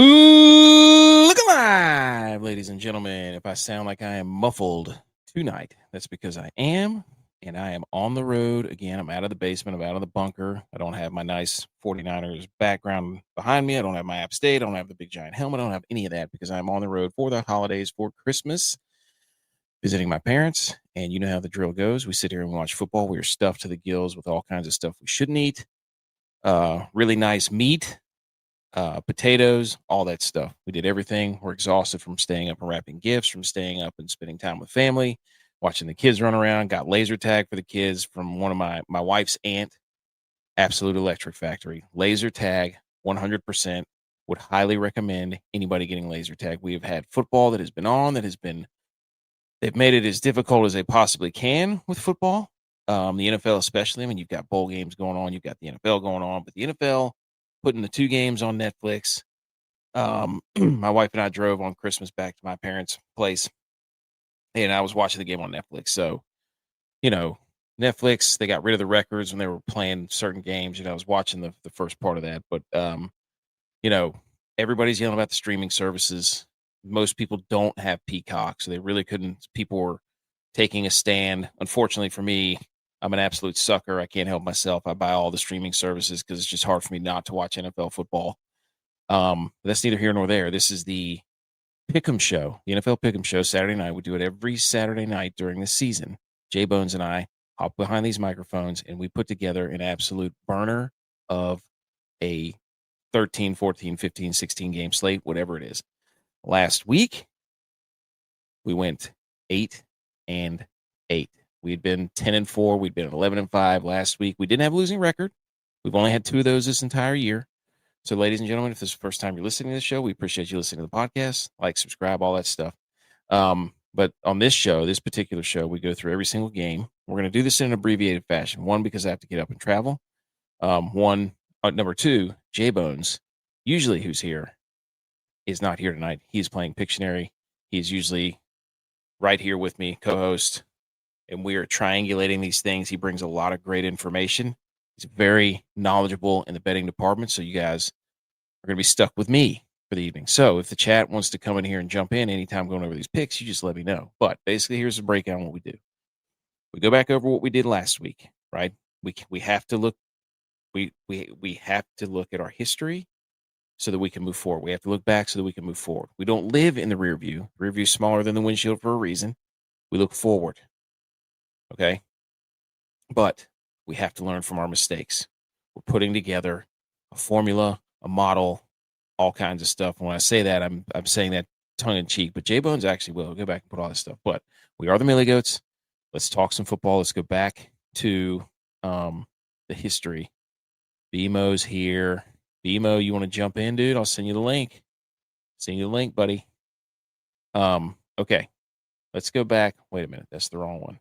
Look alive, ladies and gentlemen. If I sound like I am muffled tonight, that's because I am, and I am on the road again. I'm out of the basement, I'm out of the bunker. I don't have my nice 49ers background behind me. I don't have my app state. I don't have the big giant helmet. I don't have any of that because I'm on the road for the holidays, for Christmas, visiting my parents. And you know how the drill goes. We sit here and watch football. We are stuffed to the gills with all kinds of stuff we shouldn't eat. Really nice meat. Potatoes, all that stuff. We did everything. We're exhausted from staying up and wrapping gifts, from staying up and spending time with family, watching the kids run around. Got laser tag for the kids from one of my wife's aunt, Absolute Electric Factory. Laser tag, 100%. Would highly recommend anybody getting laser tag. We have had football that has been on, they've made it as difficult as they possibly can with football. The NFL especially. I mean, you've got bowl games going on, you've got the NFL going on, but the NFL putting the 2 games on Netflix. My wife and I drove on Christmas back to my parents' place, and I was watching the game on Netflix. So, Netflix, they got rid of the records when they were playing certain games. I was watching the first part of that, but you know, everybody's yelling about the streaming services. Most people don't have Peacock, so they really couldn't. People were taking a stand. Unfortunately for me, I'm an absolute sucker. I can't help myself. I buy all the streaming services because it's just hard for me not to watch NFL football. But that's neither here nor there. This is the Pick'em Show, the NFL Pick'em Show, Saturday night. We do it every Saturday night during the season. JBonez and I hop behind these microphones, and we put together an absolute burner of a 13, 14, 15, 16 game slate, whatever it is. Last week, we went 8-8. We'd been 10-4. We'd been 11-5 last week. We didn't have a losing record. We've only had 2 of those this entire year. So, ladies and gentlemen, if this is the first time you're listening to the show, we appreciate you listening to the podcast. Like, subscribe, all that stuff. But on this show, this particular show, we go through every single game. We're going to do this in an abbreviated fashion. 1, because I have to get up and travel. Number 2, JBonez, usually who's here, is not here tonight. He's playing Pictionary. He's usually right here with me, co-host, and we are triangulating these things. He brings a lot of great information. He's very knowledgeable in the betting department, so you guys are going to be stuck with me for the evening. So if the chat wants to come in here and jump in anytime going over these picks, you just let me know. But basically, here's a breakdown of what we do. We go back over what we did last week, right? We have to look we have to look at our history so that we can move forward. We have to look back so that we can move forward. We don't live in the rear view. The rear view is smaller than the windshield for a reason. We look forward. Okay? But we have to learn from our mistakes. We're putting together a formula, a model, all kinds of stuff. And when I say that, I'm saying that tongue in cheek, but JBonez actually will go back and put all this stuff. But we are the Millie Goats. Let's talk some football. Let's go back to the history. BMO's here. BMO, you want to jump in, dude? I'll send you the link. Send you the link, buddy. Okay. Let's go back. Wait a minute. That's the wrong one.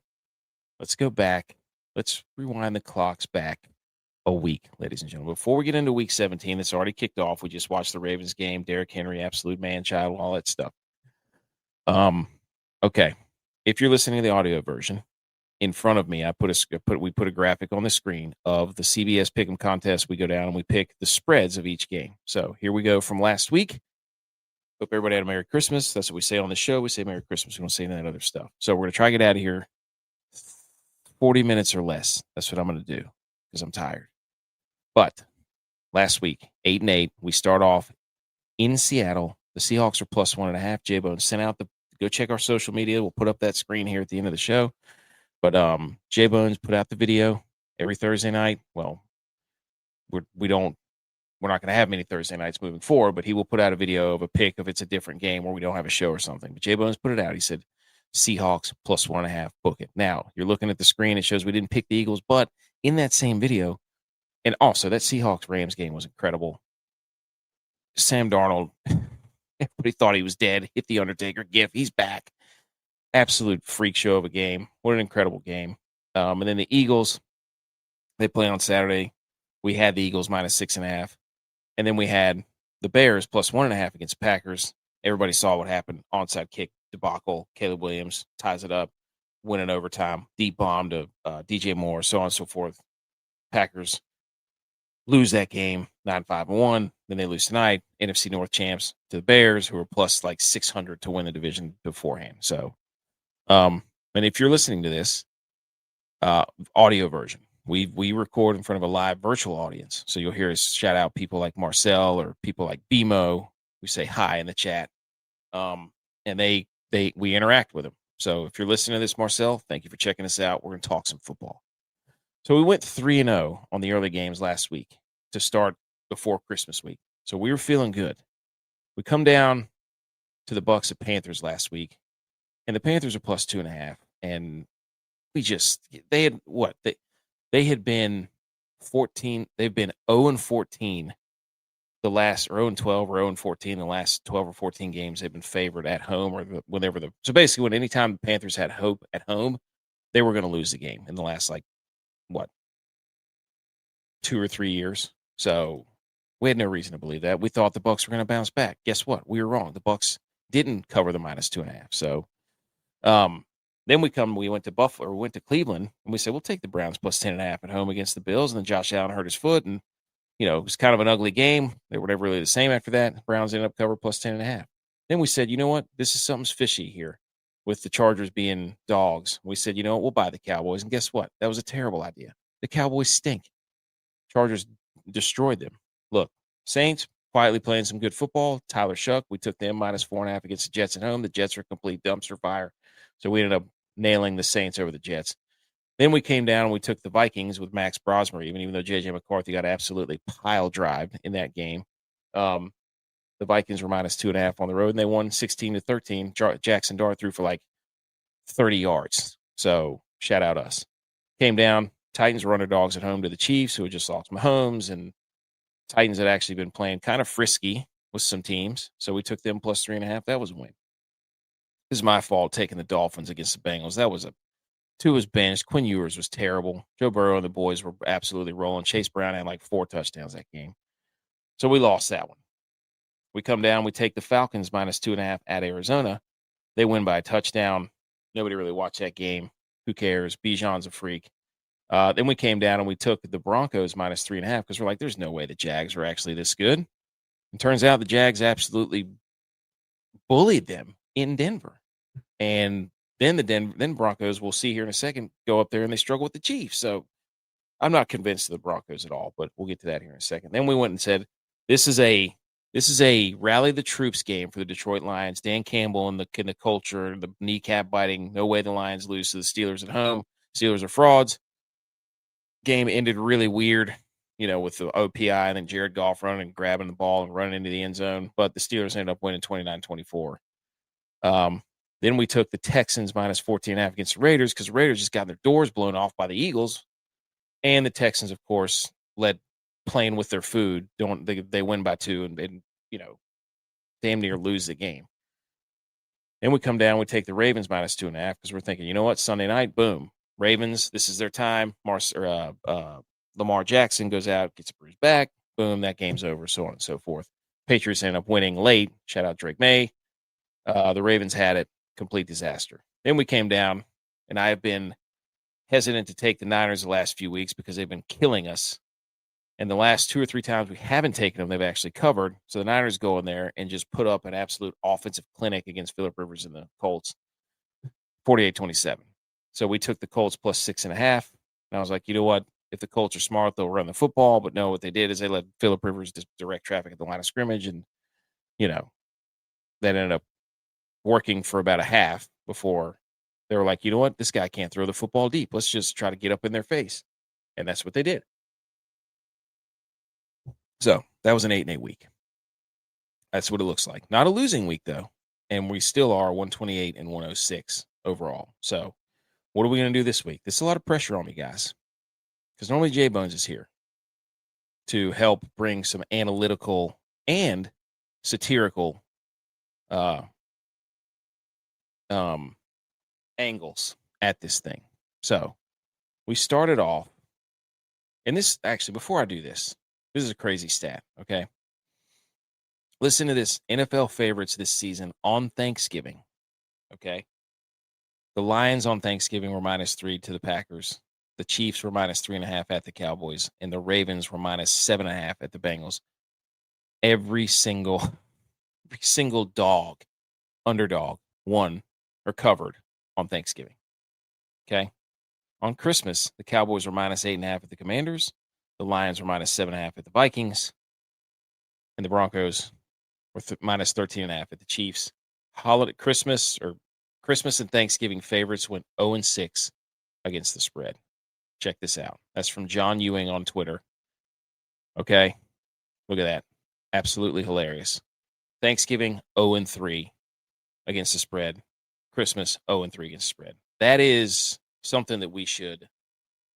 Let's go back. Let's rewind the clocks back a week, ladies and gentlemen. Before we get into week 17, that's already kicked off. We just watched the Ravens game. Derrick Henry, absolute man-child, all that stuff. Okay. If you're listening to the audio version, in front of me, we put a graphic on the screen of the CBS Pick'em contest. We go down and we pick the spreads of each game. So here we go from last week. Hope everybody had a Merry Christmas. That's what we say on the show. We say Merry Christmas. We don't say that other stuff. So we're going to try to get out of here 40 minutes or less. That's what I'm going to do because I'm tired. But last week, 8-8, we start off in Seattle. The Seahawks are plus 1.5. JBonez sent out go check our social media. We'll put up that screen here at the end of the show. But JBonez put out the video every Thursday night. Well, we're not going to have many Thursday nights moving forward, but he will put out a video of a pick if it's a different game where we don't have a show or something. But JBonez put it out. He said, Seahawks plus 1.5, book it. Now, you're looking at the screen. It shows we didn't pick the Eagles, but in that same video, and also that Seahawks-Rams game was incredible. Sam Darnold, everybody thought he was dead. Hit the Undertaker gif. He's back. Absolute freak show of a game. What an incredible game. And then the Eagles, they play on Saturday. We had the Eagles minus 6.5. And then we had the Bears plus 1.5 against Packers. Everybody saw what happened. Onside kick debacle. Caleb Williams ties it up, win in overtime. Deep bomb to DJ Moore, so on and so forth. Packers lose that game. 9-5-1. Then they lose tonight. NFC North champs to the Bears, who are plus like 600 to win the division beforehand. So, and if you're listening to this audio version, we record in front of a live virtual audience. So you'll hear us shout out people like Marcel or people like BMO. We say hi in the chat, and we interact with them. So if you're listening to this, Marcel, thank you for checking us out. We're going to talk some football. So we went 3-0 on the early games last week to start before Christmas week. So we were feeling good. We come down to the Bucks at Panthers last week, and the Panthers are plus 2.5. And they had been 14. They've been 0-14 the last, or 0-12 or 0-14 the last 12 or 14 games. They've been favored at home or so basically anytime the Panthers had hope at home, they were going to lose the game in the last 2 or 3 years. So we had no reason to believe that. We thought the Bucks were going to bounce back. Guess what? We were wrong. The Bucks didn't cover the minus 2.5. So then we went to Buffalo, or went to Cleveland, and we said, we'll take the Browns plus 10.5 at home against the Bills. And then Josh Allen hurt his foot, and it was kind of an ugly game. They were never really the same after that. The Browns ended up cover plus 10.5. Then we said, you know what? This is something's fishy here with the Chargers being dogs. We said, you know what? We'll buy the Cowboys. And guess what? That was a terrible idea. The Cowboys stink. Chargers destroyed them. Look, Saints quietly playing some good football. Tyler Shuck, we took them minus 4.5 against the Jets at home. The Jets are a complete dumpster fire. So we ended up nailing the Saints over the Jets. Then we came down and we took the Vikings with Max Brosmer, even though J.J. McCarthy got absolutely pile-drived in that game. The Vikings were minus 2.5 on the road, and they won 16-13. Jackson Dart threw for 30 yards. So shout out us. Came down. Titans were underdogs at home to the Chiefs, who had just lost Mahomes, and Titans had actually been playing kind of frisky with some teams. So we took them plus 3.5. That was a win. This is my fault taking the Dolphins against the Bengals. That was Tua's benched. Quinn Ewers was terrible. Joe Burrow and the boys were absolutely rolling. Chase Brown had 4 touchdowns that game. So we lost that one. We come down. We take the Falcons minus 2.5 at Arizona. They win by a touchdown. Nobody really watched that game. Who cares? Bijan's a freak. Then we came down and we took the Broncos minus 3.5 because we're like, there's no way the Jags are actually this good. And turns out the Jags absolutely bullied them in Denver. And then Broncos, we'll see here in a second, go up there and they struggle with the Chiefs. So I'm not convinced of the Broncos at all, but we'll get to that here in a second. Then we went and said, this is a rally the troops game for the Detroit Lions. Dan Campbell and the culture, the kneecap biting, no way the Lions lose to the Steelers at home. Steelers are frauds. Game ended really weird, with the OPI and then Jared Goff running and grabbing the ball and running into the end zone. But the Steelers ended up winning 29-24. Then we took the Texans minus 14.5 against the Raiders because the Raiders just got their doors blown off by the Eagles. And the Texans, of course, led playing with their food. They win by 2 and damn near lose the game. Then we come down, we take the Ravens minus 2.5 because we're thinking, you know what, Sunday night, boom, Ravens, this is their time. Lamar Jackson goes out, gets a bruised back, boom, that game's over, so on and so forth. Patriots end up winning late. Shout out Drake May. The Ravens had it. Complete disaster. Then we came down, and I have been hesitant to take the Niners the last few weeks because they've been killing us. And the last 2 or 3 times we haven't taken them, they've actually covered. So the Niners go in there and just put up an absolute offensive clinic against Phillip Rivers and the Colts, 48-27. So we took the Colts plus 6.5. And I was like, you know what? If the Colts are smart, they'll run the football. But no, what they did is they let Phillip Rivers direct traffic at the line of scrimmage. And, that ended up working for about a half before they were like, you know what? This guy can't throw the football deep. Let's just try to get up in their face. And that's what they did. So that was an 8-8 week. That's what it looks like. Not a losing week, though. And we still are 128 and 106 overall. So what are we going to do this week? There's a lot of pressure on me, guys. Because normally JBonez is here to help bring some analytical and satirical angles at this thing. So we started off, and this actually, before I do this is a crazy stat, okay? Listen to this. NFL favorites this season on Thanksgiving, okay? The Lions on Thanksgiving were -3 to the Packers. The Chiefs were minus 3.5 at the Cowboys, and the Ravens were minus 7.5 at the Bengals. Every single underdog won or covered on Thanksgiving. Okay. On Christmas, the Cowboys were minus 8.5 at the Commanders. The Lions were minus 7.5 at the Vikings. And the Broncos were minus 13.5 at the Chiefs. Christmas and Thanksgiving favorites went 0-6 against the spread. Check this out. That's from John Ewing on Twitter. Okay. Look at that. Absolutely hilarious. Thanksgiving 0-3 against the spread. Christmas 0-3 against the spread. That is something that we should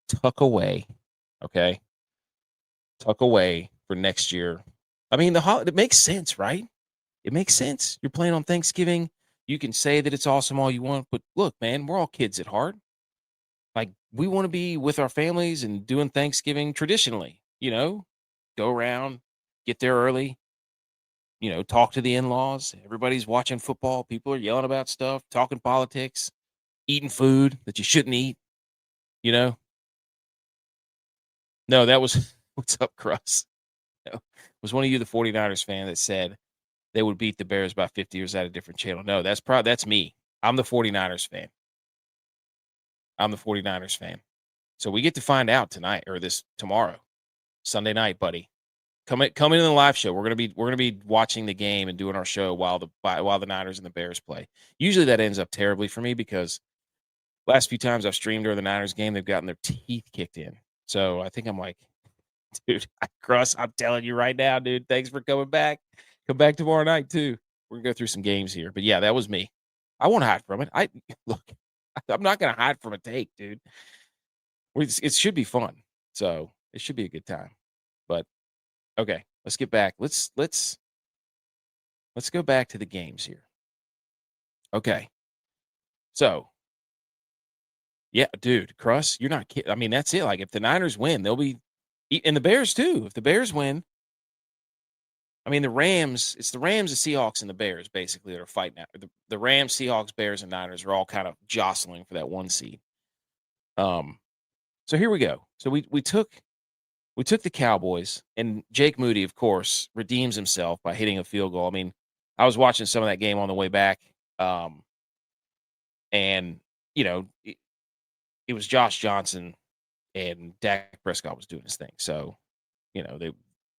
tuck away. Okay. Tuck away for next year. I mean, it makes sense, right? It makes sense. You're playing on Thanksgiving. You can say that it's awesome all you want, but look, man, we're all kids at heart. Like, we want to be with our families and doing Thanksgiving traditionally, go around, get there early, talk to the in-laws. Everybody's watching football. People are yelling about stuff, talking politics, eating food that you shouldn't eat, No, that was, what's up, Crust? No, was one of you the 49ers fan that said they would beat the Bears by 50 years at a different channel? No, that's me. I'm the 49ers fan. So we get to find out tonight or tomorrow, Sunday night, buddy. Come in the live show. We're gonna be watching the game and doing our show while the Niners and the Bears play. Usually that ends up terribly for me because last few times I've streamed during the Niners game, they've gotten their teeth kicked in. So I think I'm like, dude, Cross, I'm telling you right now, dude. Thanks for coming back. Come back tomorrow night too. We're gonna go through some games here. But yeah, that was me. I won't hide from it. I'm not gonna hide from a take, dude. It should be fun. So it should be a good time. But okay, let's get back. Let's go back to the games here. Okay. So yeah, dude, Cruss, you're not kidding. I mean, that's it. Like, if the Niners win, they'll be, and the Bears too. If the Bears win, I mean, it's the Rams, the Seahawks, and the Bears basically that are fighting out. The Rams, Seahawks, Bears, and Niners are all kind of jostling for that one seed. So here we go. So we took the Cowboys, and Jake Moody, of course, redeems himself by hitting a field goal. I mean, I was watching some of that game on the way back, and it was Josh Johnson and Dak Prescott was doing his thing. So,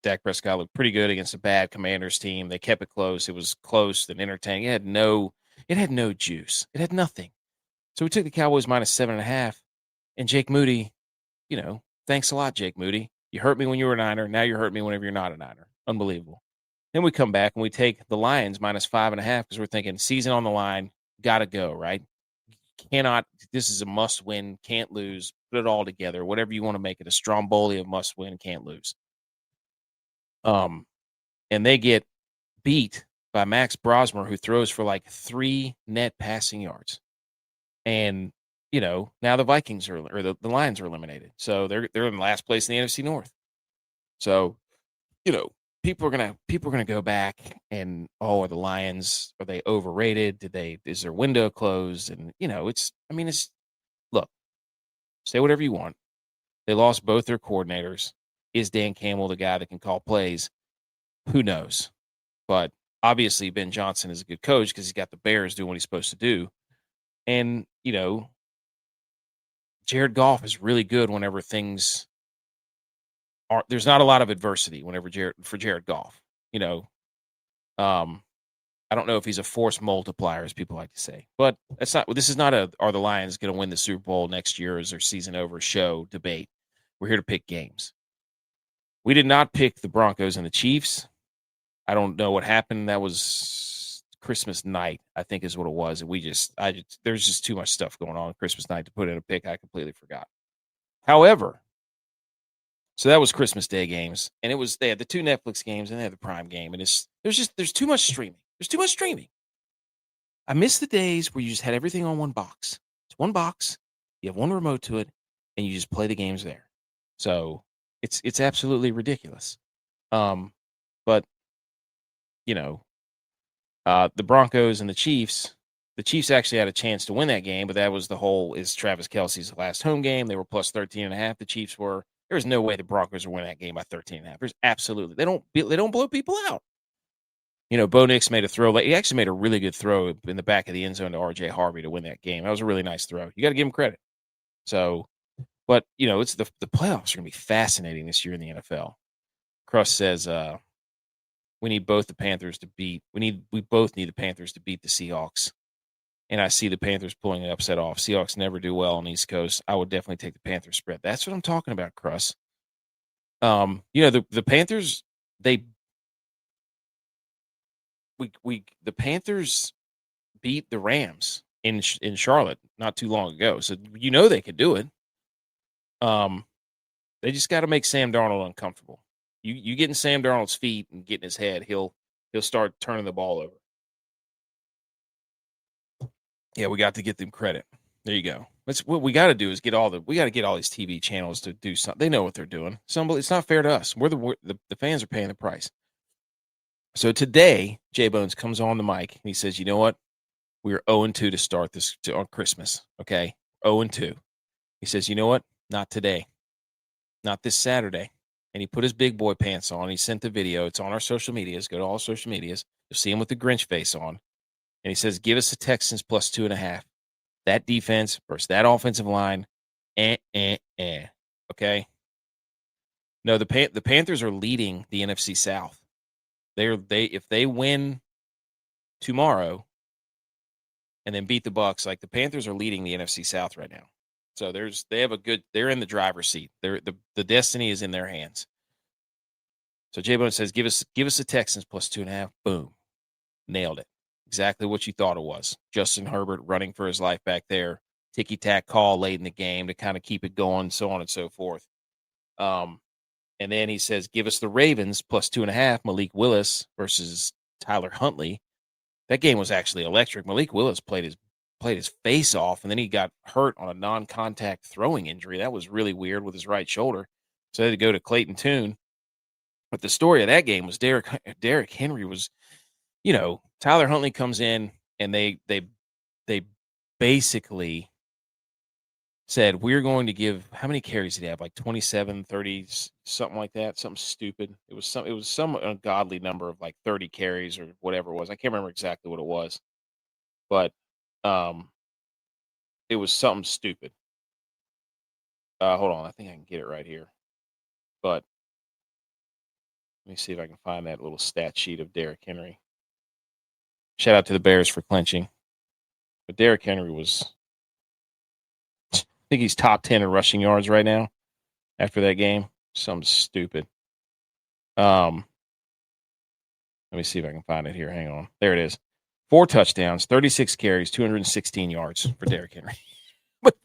Dak Prescott looked pretty good against a bad Commanders team. They kept it close. It was close and entertaining. It had no juice. It had nothing. So we took the Cowboys minus 7.5, and Jake Moody, thanks a lot, Jake Moody. You hurt me when you were a Niner. Now you're hurting me whenever you're not a Niner. Unbelievable. Then we come back and we take the Lions minus 5.5 because we're thinking season on the line, got to go, right? This is a must win, can't lose, put it all together, whatever you want to make it, a Stromboli of must win, can't lose. And they get beat by Max Brosmer, who throws for like 3 net passing yards. And, now the Vikings or the Lions are eliminated. So they're in last place in the NFC North. So, people are gonna go back and, are the Lions, are they overrated? Is their window closed? And look, say whatever you want. They lost both their coordinators. Is Dan Campbell the guy that can call plays? Who knows? But obviously Ben Johnson is a good coach because he's got the Bears doing what he's supposed to do. And, Jared Goff is really good whenever things there's not a lot of adversity whenever Jared Goff, I don't know if he's a force multiplier, as people like to say, but this is not are the Lions going to win the Super Bowl next year? Is their season over show debate? We're here to pick games. We did not pick the Broncos and the Chiefs. I don't know what happened. That was Christmas night, I think is what it was. And there's just too much stuff going on Christmas night to put in a pick. I completely forgot. However, so that was Christmas Day games, and they had the 2 Netflix games and they had the Prime game, and there's too much streaming. There's too much streaming. I miss the days where you just had everything on one box. It's one box, you have one remote to it, and you just play the games there. So it's absolutely ridiculous. But the Broncos and the Chiefs, The Chiefs actually had a chance to win that game, but that was the whole is Travis Kelce's last home game. They were plus 13.5. The Chiefs were. There's no way the Broncos are winning that game by 13.5. There's absolutely they don't blow people out. Bo Nix made a throw. He actually made a really good throw in the back of the end zone to R.J. Harvey to win that game. That was a really nice throw. You got to give him credit. So, but it's the playoffs are going to be fascinating this year in the NFL. Crush says we need both the Panthers to beat. We both need the Panthers to beat the Seahawks. And I see the Panthers pulling an upset off. Seahawks never do well on the East Coast. I would definitely take the Panthers spread. That's what I'm talking about, Crush. The Panthers, the Panthers beat the Rams in Charlotte not too long ago. So they could do it. They just got to make Sam Darnold uncomfortable. You get in Sam Darnold's feet and get in his head, he'll start turning the ball over. Yeah, we got to get them credit. There you go. That's what we got to do is get all these TV channels to do something. They know what they're doing. It's not fair to us. We're the fans are paying the price. So today, JBonez comes on the mic and he says, "You know what? We are 0-2 to start this on Christmas. Okay, 0-2." He says, "You know what? Not today. Not this Saturday." And he put his big boy pants on. He sent the video. It's on our social medias. Go to all social medias. You'll see him with the Grinch face on. And he says, "Give us the Texans plus 2.5. That defense versus that offensive line. Okay. No, the Panthers are leading the NFC South. If they win tomorrow and then beat the Bucs, like the Panthers are leading the NFC South right now. So they're in the driver's seat. The destiny is in their hands. So JBonez says, give us the Texans plus 2.5. Boom. Nailed it. Exactly what you thought it was. Justin Herbert running for his life back there. Ticky-tack call late in the game to kind of keep it going, so on and so forth. And then he says, give us the Ravens plus 2.5. Malik Willis versus Tyler Huntley. That game was actually electric. Malik Willis played his face off, and then he got hurt on a non-contact throwing injury. That was really weird with his right shoulder. So they had to go to Clayton Tune. But the story of that game was Derrick Henry was, Tyler Huntley comes in and they basically said, we're going to give, how many carries did he have? Like 27, 30, something like that, something stupid. It was some ungodly number of like 30 carries or whatever it was. I can't remember exactly what it was, but it was something stupid. Hold on. I think I can get it right here, but let me see if I can find that little stat sheet of Derrick Henry. Shout out to the Bears for clinching. But Derrick Henry was, I think he's top 10 in rushing yards right now after that game. Something stupid. Let me see if I can find it here. Hang on. There it is. 4 touchdowns, 36 carries, 216 yards for Derrick Henry. But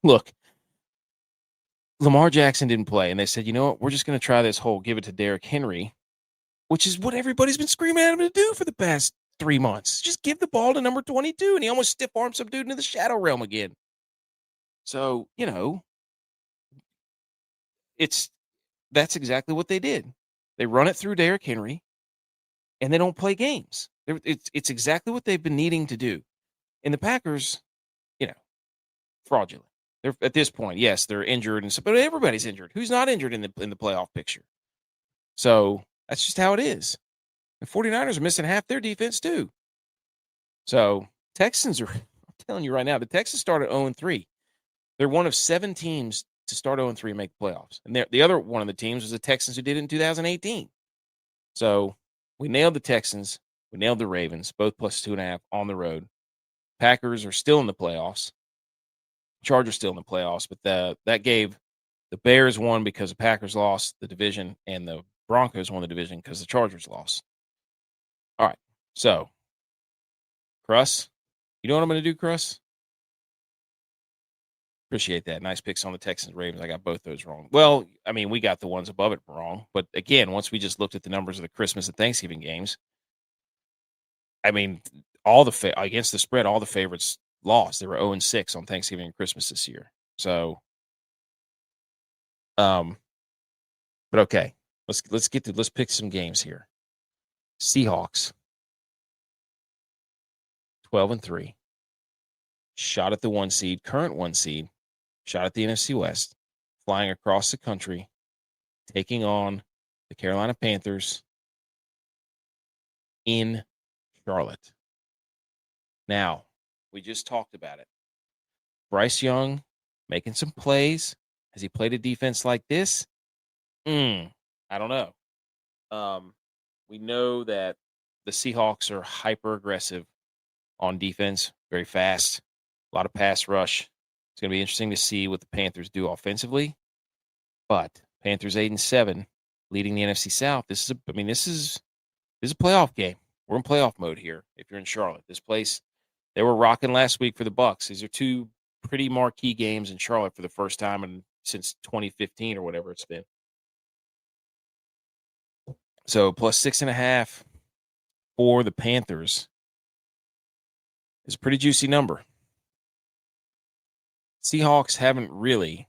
look, Lamar Jackson didn't play, and they said, you know what? We're just going to try this whole give it to Derrick Henry, which is what everybody's been screaming at him to do for the past 3 months. Just give the ball to number 22, and he almost stiff-armed some dude into the shadow realm again. So, that's exactly what they did. They run it through Derrick Henry, and they don't play games. It's exactly what they've been needing to do. And the Packers, fraudulent. They're at this point, yes, they're injured, but everybody's injured. Who's not injured in the playoff picture? So that's just how it is. The 49ers are missing half their defense too. So Texans are, I'm telling you right now, the Texans started 0-3. They're one of 7 teams to start 0-3 and make the playoffs. And the other one of the teams was the Texans who did it in 2018. So we nailed the Texans. We nailed the Ravens, both plus 2.5 on the road. Packers are still in the playoffs. Chargers still in the playoffs, but that gave the Bears won because the Packers lost the division, and the Broncos won the division because the Chargers lost. All right, so Cruss, you know what I'm going to do, Cruss? Appreciate that. Nice picks on the Texans Ravens. I got both those wrong. Well, I mean, we got the ones above it wrong, but again, once we just looked at the numbers of the Christmas and Thanksgiving games, I mean, against the spread, all the favorites lost. They were 0-6 on Thanksgiving and Christmas this year. So, but okay, let's pick some games here. Seahawks 12-3, shot at the 1 seed, current 1 seed, shot at the NFC West, flying across the country, taking on the Carolina Panthers in Charlotte. Now, we just talked about it. Bryce Young making some plays. Has he played a defense like this? I don't know. We know that the Seahawks are hyper aggressive on defense, very fast, a lot of pass rush. It's going to be interesting to see what the Panthers do offensively. But Panthers 8-7, leading the NFC South. This is a playoff game. We're in playoff mode here. If you're in Charlotte, this place, they were rocking last week for the Bucs. These are two pretty marquee games in Charlotte for the first time since 2015 or whatever it's been. So plus 6.5 for the Panthers is a pretty juicy number. Seahawks haven't really.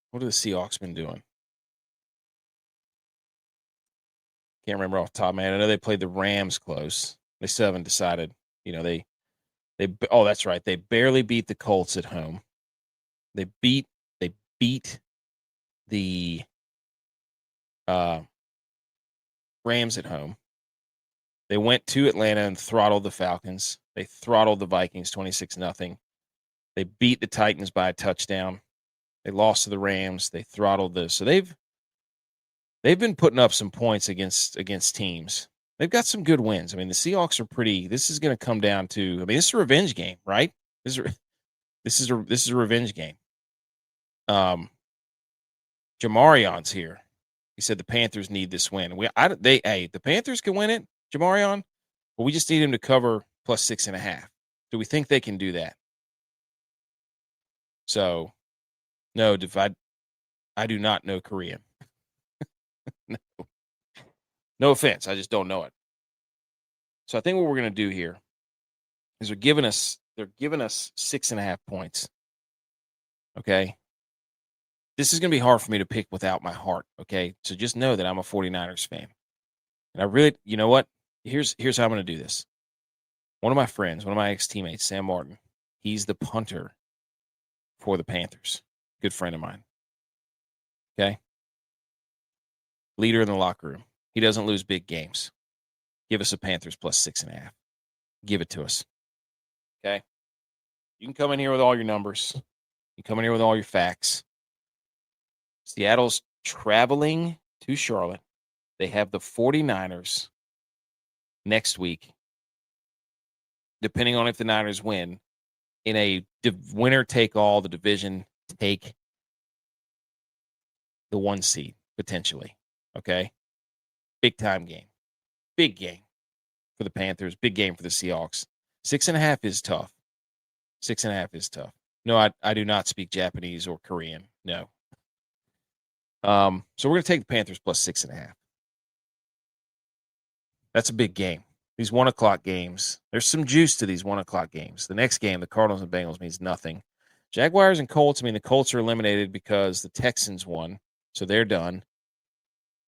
What have the Seahawks been doing? Can't remember off the top, man. I know they played the Rams close. They still haven't decided. Oh, that's right. They barely beat the Colts at home. They beat the Rams at home. They went to Atlanta and throttled the Falcons. They throttled the Vikings 26-0. They beat the Titans by a touchdown. They lost to the Rams. They throttled this. So they've been putting up some points against teams. They've got some good wins. I mean, the Seahawks are pretty. This is going to come down to. I mean, this is a revenge game, right? This is a revenge game. Jamarion's here. He said the Panthers need this win. The Panthers can win it, Jamarion, but we just need him to cover plus 6.5. Do we think they can do that? So, no, I do not know Korean. No offense, I just don't know it. So I think what we're going to do here is they're giving us 6.5 points. Okay. This is going to be hard for me to pick without my heart. Okay. So just know that I'm a 49ers fan. And I really, you know what? Here's how I'm going to do this. One of my friends, one of my ex-teammates, Sam Martin, he's the punter for the Panthers. Good friend of mine. Okay. Leader in the locker room. He doesn't lose big games. Give us a Panthers plus 6.5. Give it to us. Okay. You can come in here with all your numbers. You come in here with all your facts. Seattle's traveling to Charlotte. They have the 49ers next week, depending on if the Niners win, in a winner-take-all, the division take the 1 seed, potentially. Okay? Big-time game. Big game for the Panthers. Big game for the Seahawks. 6.5 is tough. 6.5 is tough. No, I do not speak Japanese or Korean. No. So we're going to take the Panthers plus 6.5. That's a big game. These 1 o'clock games, there's some juice to these 1 o'clock games. The next game, the Cardinals and Bengals, means nothing. Jaguars and Colts, the Colts are eliminated because the Texans won, so they're done.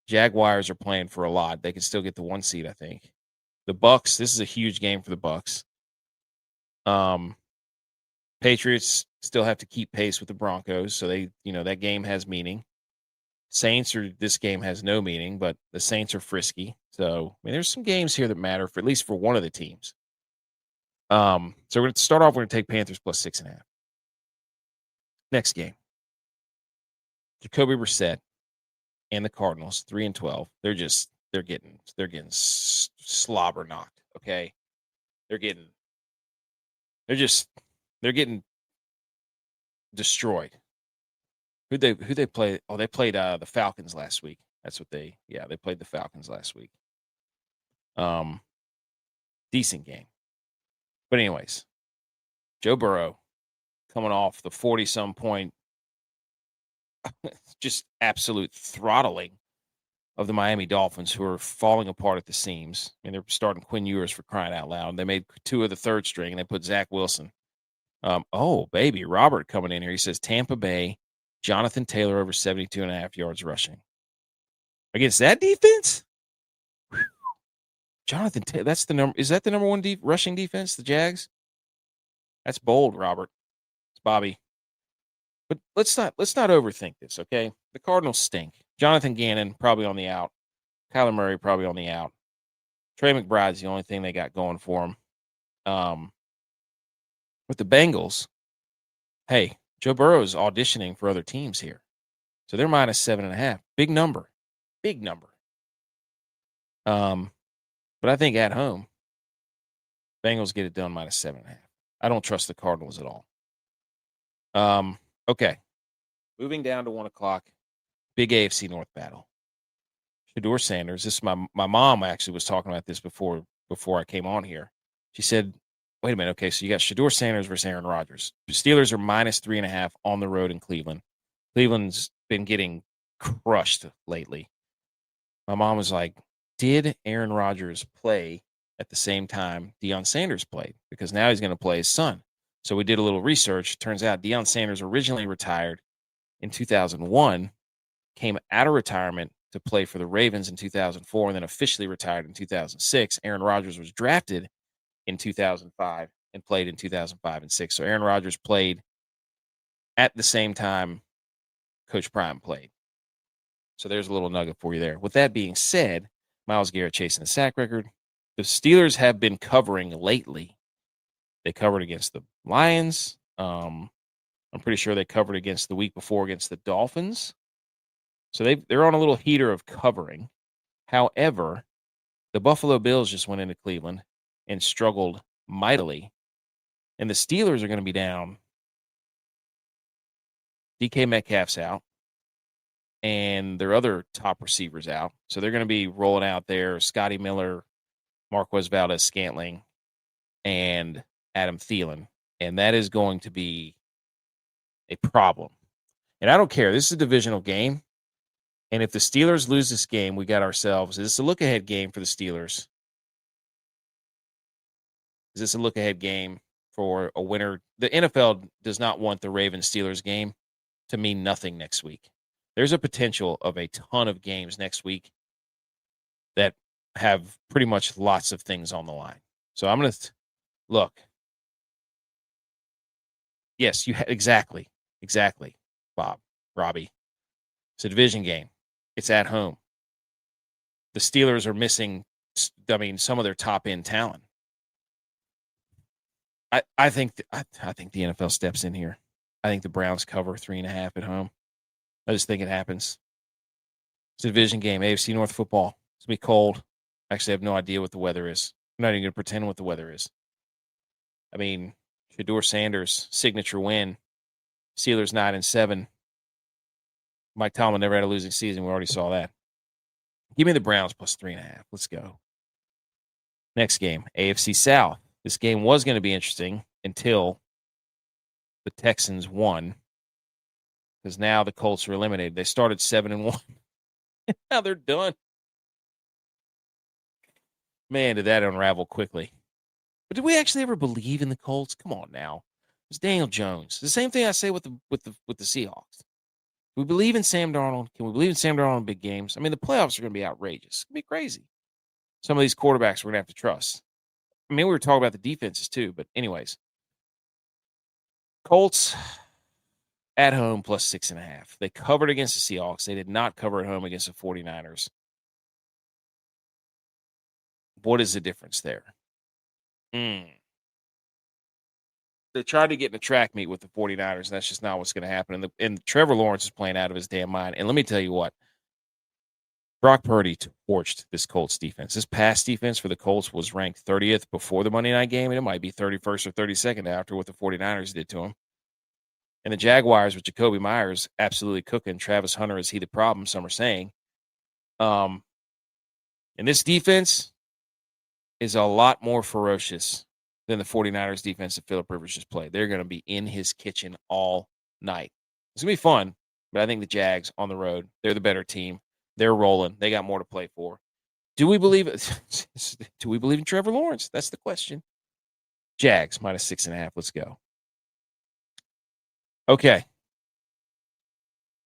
Jaguars are playing for a lot. They can still get the 1 seed, I think. The Bucs, this is a huge game for the Bucs. Patriots still have to keep pace with the Broncos, so that game has meaning. This game has no meaning, but the Saints are frisky. So, there's some games here that matter for at least for one of the teams. So we're going to start off, we're going to take Panthers plus 6.5. Next game. Jacoby Brissett and the Cardinals, 3-12. They're getting slobber knocked. Okay. They're getting destroyed. Who'd they play? Oh, they played the Falcons last week. That's what they played the Falcons last week. Decent game. But anyways, Joe Burrow coming off the 40-some point, just absolute throttling of the Miami Dolphins, who are falling apart at the seams. They're starting Quinn Ewers for crying out loud. They made 2 of the third string, and they put Zach Wilson. Baby, Robert coming in here. He says Tampa Bay, Jonathan Taylor over 72.5 yards rushing. Against that defense? Jonathan, that's the number. Is that the number one rushing defense? The Jags. That's bold, Robert. It's Bobby. But let's not overthink this, okay? The Cardinals stink. Jonathan Gannon probably on the out. Kyler Murray probably on the out. Trey McBride's the only thing they got going for him. With the Bengals, hey, Joe Burrow's auditioning for other teams here. So they're minus 7.5. Big number. Big number. But I think at home, Bengals get it done minus 7.5. I don't trust the Cardinals at all. Okay. Moving down to 1 o'clock. Big AFC North battle. Shedeur Sanders. This is my mom actually was talking about this before I came on here. She said, wait a minute. Okay, so you got Shedeur Sanders versus Aaron Rodgers. The Steelers are minus 3.5 on the road in Cleveland. Cleveland's been getting crushed lately. My mom was like, did Aaron Rodgers play at the same time Deion Sanders played? Because now he's going to play his son. So we did a little research. Turns out Deion Sanders originally retired in 2001, came out of retirement to play for the Ravens in 2004, and then officially retired in 2006. Aaron Rodgers was drafted in 2005 and played in 2005 and 6. So Aaron Rodgers played at the same time Coach Prime played. So there's a little nugget for you there. With that being said, Myles Garrett chasing the sack record. The Steelers have been covering lately. They covered against the Lions. I'm pretty sure they covered against the week before against the Dolphins. So they're on a little heater of covering. However, the Buffalo Bills just went into Cleveland and struggled mightily. And the Steelers are going to be down. DK Metcalf's out. And their other top receivers out. So they're going to be rolling out there Scotty Miller, Marquez Valdez-Scantling, and Adam Thielen. And that is going to be a problem. And I don't care. This is a divisional game. And if the Steelers lose this game, we got ourselves. Is this a look-ahead game for the Steelers? Is this a look-ahead game for a winner? The NFL does not want the Ravens-Steelers game to mean nothing next week. There's a potential of a ton of games next week that have pretty much lots of things on the line. So I'm going to look. Yes, exactly, Bob, Robbie. It's a division game. It's at home. The Steelers are missing, some of their top end talent. I think the NFL steps in here. I think the Browns cover 3.5 at home. I just think it happens. It's a division game, AFC North football. It's going to be cold. Actually, I have no idea what the weather is. I'm not even going to pretend what the weather is. I mean, Shedeur Sanders, signature win. Steelers 9-7. Mike Tomlin never had a losing season. We already saw that. Give me the Browns plus 3.5. Let's go. Next game, AFC South. This game was going to be interesting until the Texans won. Because now the Colts are eliminated. They started 7-1. Now they're done. Man, did that unravel quickly. But did we actually ever believe in the Colts? Come on now. It's Daniel Jones. The same thing I say with the Seahawks. We believe in Sam Darnold. Can we believe in Sam Darnold in big games? I mean, the playoffs are going to be outrageous. It's going to be crazy. Some of these quarterbacks we're going to have to trust. I mean, we were talking about the defenses too, but anyways. Colts at home plus 6.5. They covered against the Seahawks. They did not cover at home against the 49ers. What is the difference there? They tried to get in a track meet with the 49ers, and that's just not what's going to happen. And Trevor Lawrence is playing out of his damn mind. And let me tell you what. Brock Purdy torched this Colts defense. This pass defense for the Colts was ranked 30th before the Monday night game, and it might be 31st or 32nd after what the 49ers did to him. And the Jaguars with Jacoby Myers absolutely cooking. Travis Hunter, is he the problem? Some are saying. And this defense is a lot more ferocious than the 49ers defense that Phillip Rivers just played. They're going to be in his kitchen all night. It's going to be fun, but I think the Jags on the road, they're the better team. They're rolling. They got more to play for. Do we believe in Trevor Lawrence? That's the question. Jags minus 6.5. Let's go. Okay.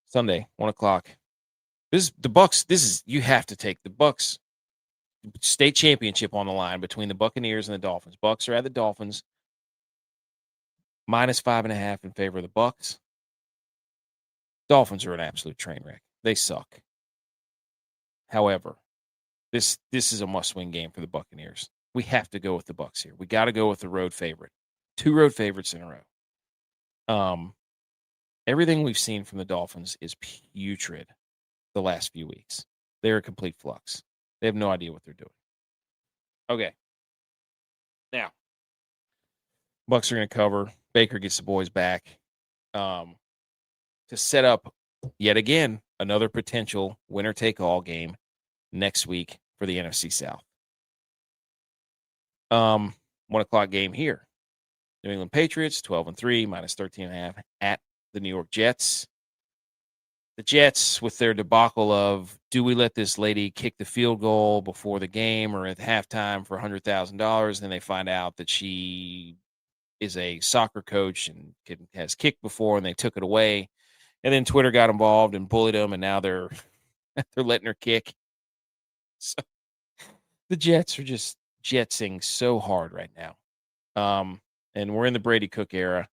Sunday, 1 o'clock. This is the Bucks. You have to take the Bucks. state championship on the line between the Buccaneers and the Dolphins. Bucs are at the Dolphins. -5.5 in favor of the Bucs. Dolphins are an absolute train wreck. They suck. However, this is a must-win game for the Buccaneers. We have to go with the Bucs here. We got to go with the road favorite. 2 road favorites in a row. Everything we've seen from the Dolphins is putrid the last few weeks. They're a complete flux. They have no idea what they're doing. Okay. Now, Bucs are going to cover. Baker gets the boys back to set up, yet again, another potential winner-take-all game next week for the NFC South. 1 o'clock game here. New England Patriots, 12-3, -13.5 at the New York Jets. The Jets, with their debacle of, do we let this lady kick the field goal before the game or at halftime for $100,000? Then they find out that she is a soccer coach and has kicked before, and they took it away. And then Twitter got involved and bullied them, and now they're letting her kick. So the Jets are just jetsing so hard right now. And we're in the Brady Cook era.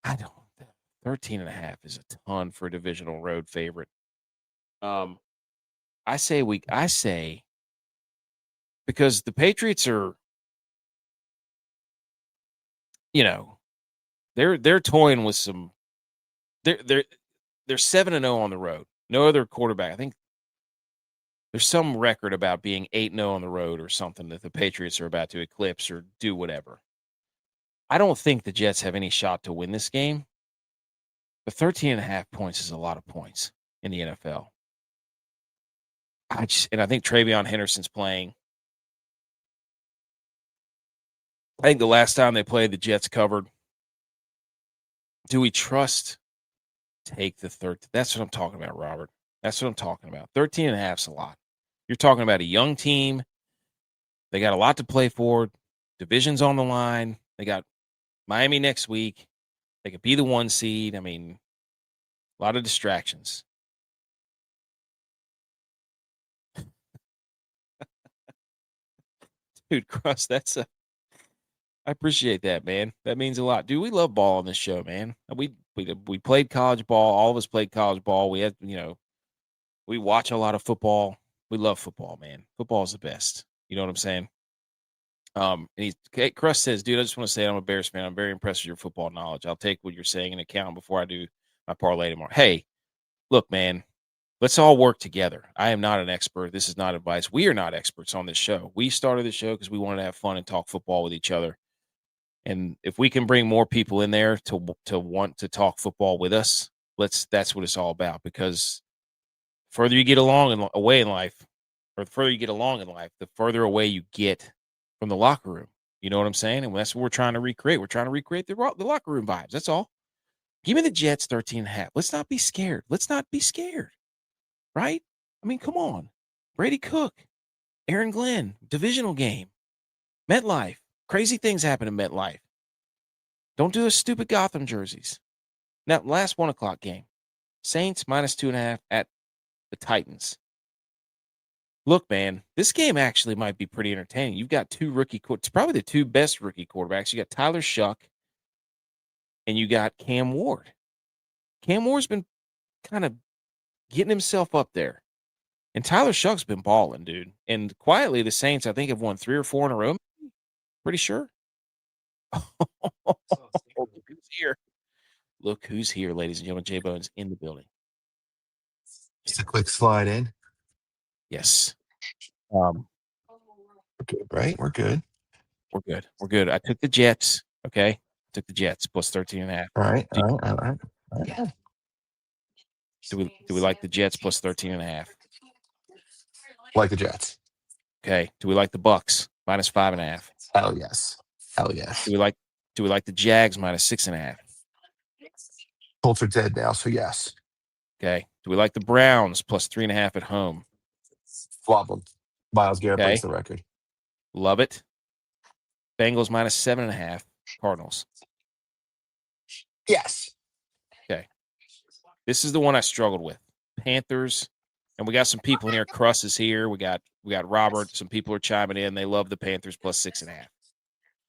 13.5 is a ton for a divisional road favorite. I say because the Patriots are, they're toying with some. They're 7-0 on the road. No other quarterback. I think there's some record about being 8-0 on the road or something that the Patriots are about to eclipse or do whatever. I don't think the Jets have any shot to win this game. But 13.5 points is a lot of points in the NFL. I think Travion Henderson's playing. I think the last time they played, the Jets covered. Do we trust take the third? That's what I'm talking about, Robert. That's what I'm talking about. 13.5 is a lot. You're talking about a young team. They got a lot to play for. Division's on the line. They got Miami next week. They could be the 1 seed. I mean, a lot of distractions. Dude, Cross, I appreciate that, man. That means a lot. Dude, we love ball on this show, man. We played college ball. All of us played college ball. We had, we watch a lot of football. We love football, man. Football is the best. You know what I'm saying? And Crust says, dude, I just want to say I'm a Bears fan. I'm very impressed with your football knowledge. I'll take what you're saying into account before I do my parlay tomorrow. Hey, look, man, let's all work together. I am not an expert. This is not advice. We are not experts on this show. We started the show because we wanted to have fun and talk football with each other. And if we can bring more people in there to want to talk football with us, that's what it's all about. Because the further you get away in life, or the further you get along in life, the further away you get from the locker room. You know what I'm saying? And that's what we're trying to recreate. We're trying to recreate the locker room vibes. That's all. Give me the Jets 13.5. Let's not be scared. Let's not be scared. Right? I mean, come on. Brady Cook, Aaron Glenn, divisional game, MetLife. Crazy things happen in MetLife. Don't do those stupid Gotham jerseys. Now, last 1 o'clock game. Saints -2.5 at the Titans. Look, man, this game actually might be pretty entertaining. You've got 2 rookie – it's probably the 2 best rookie quarterbacks. You got Tyler Shuck and you got Cam Ward. Cam Ward's been kind of getting himself up there. And Tyler Shuck's been balling, dude. And quietly, the Saints, I think, have won 3 or 4 in a row. Pretty sure. Look who's here. Look who's here, ladies and gentlemen. JBonez in the building. Just a quick slide in. Yes. We're good, right? We're good. We're good. We're good. I took the Jets. Okay. I took the Jets plus 13.5. All right. Yeah. Do we like the Jets plus 13.5? Like the Jets. Okay. Do we like the Bucks -5.5? Hell yes. Do we like the Jags -6.5? Colts are dead now, so yes. Okay. Do we like the Browns plus 3.5 at home? Love them. Myles Garrett breaks Okay. the record. Love it. Bengals -7.5. Cardinals. Yes. Okay. This is the one I struggled with. Panthers, and we got some people in here. Crust is here. We got We got Robert. Some people are chiming in. They love the Panthers plus 6.5.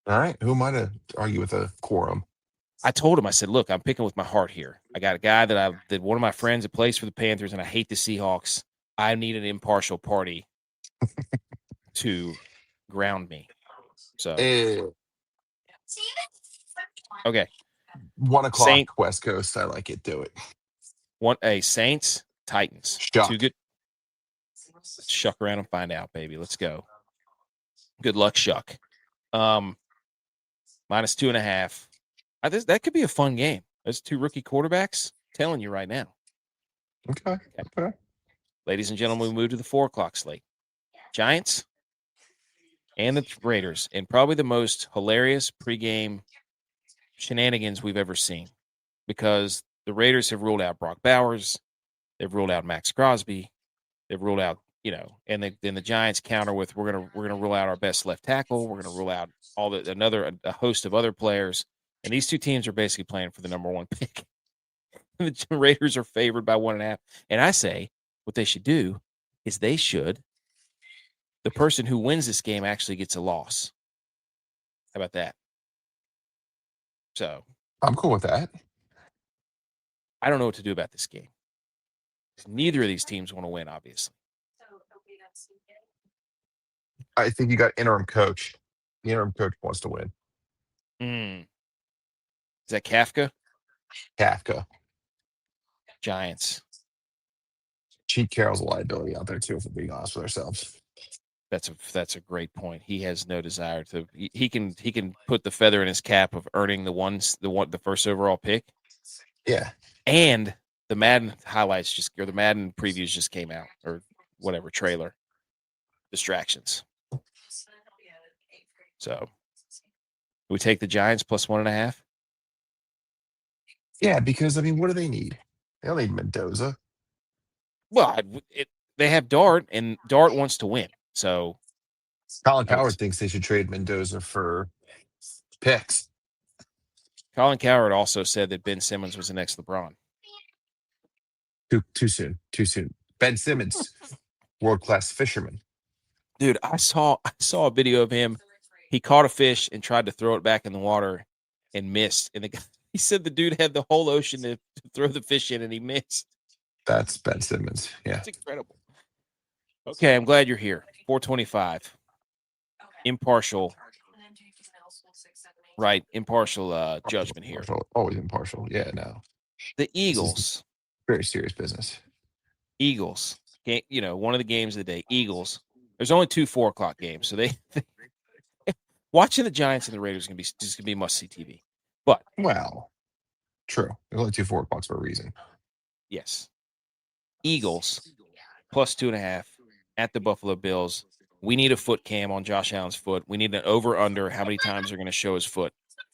All right. Who am I to argue with a quorum? I told him, I said, look, I'm picking with my heart here. I got a guy that one of my friends that plays for the Panthers, and I hate the Seahawks. I need an impartial party to ground me. So, okay. 1 o'clock Saint, West Coast. I like it. Do it. Saints, Titans. Shuck. Two good. Let's shuck around and find out, baby. Let's go. Good luck, Shuck. Minus 2.5. That could be a fun game. There's two rookie quarterbacks. I'm telling you right now. Okay. Ladies and gentlemen, we move to the 4 o'clock slate. Giants and the Raiders, and probably the most hilarious pregame shenanigans we've ever seen, because the Raiders have ruled out Brock Bowers, they've ruled out Max Crosby, they've ruled out, and then the Giants counter with we're gonna rule out our best left tackle, we're gonna rule out a host of other players, and these two teams are basically playing for the number 1 pick. The Raiders are favored by 1.5, and I say what they should do is the person who wins this game actually gets a loss. How about that? So I'm cool with that. I don't know what to do about this game. Neither of these teams want to win, obviously. I think you got interim coach. The interim coach wants to win. Is that Kafka? Kafka. Giants. Cheat Carroll's a liability out there too, if we're being honest with ourselves. That's a great point. He has no desire to. He can put the feather in his cap of earning the first overall pick. Yeah. And the Madden highlights the Madden previews just came out, or whatever trailer. Distractions. So we take the Giants plus 1.5. Yeah, because what do they need? They don't need Mendoza. Well, they have Dart, and Dart wants to win. So Colin Cowherd thinks they should trade Mendoza for picks. Colin Cowherd also said that Ben Simmons was the next LeBron. Too soon. Ben Simmons, world-class fisherman. Dude, I saw a video of him. He caught a fish and tried to throw it back in the water and missed. And he said the dude had the whole ocean to throw the fish in, and he missed. That's Ben Simmons. Yeah. It's incredible. Okay, I'm glad you're here. 425. Impartial. Right, impartial judgment here. Always impartial. Yeah, no. The Eagles. Very serious business. Eagles. One of the games of the day. Eagles. There's only 2 4 o'clock games, so they watching the Giants and the Raiders is gonna be must see TV. But true. There's only 2 4 o'clocks for a reason. Yes. Eagles plus 2.5 at the Buffalo Bills. We need a foot cam on Josh Allen's foot. We need an over under how many times they're going to show his foot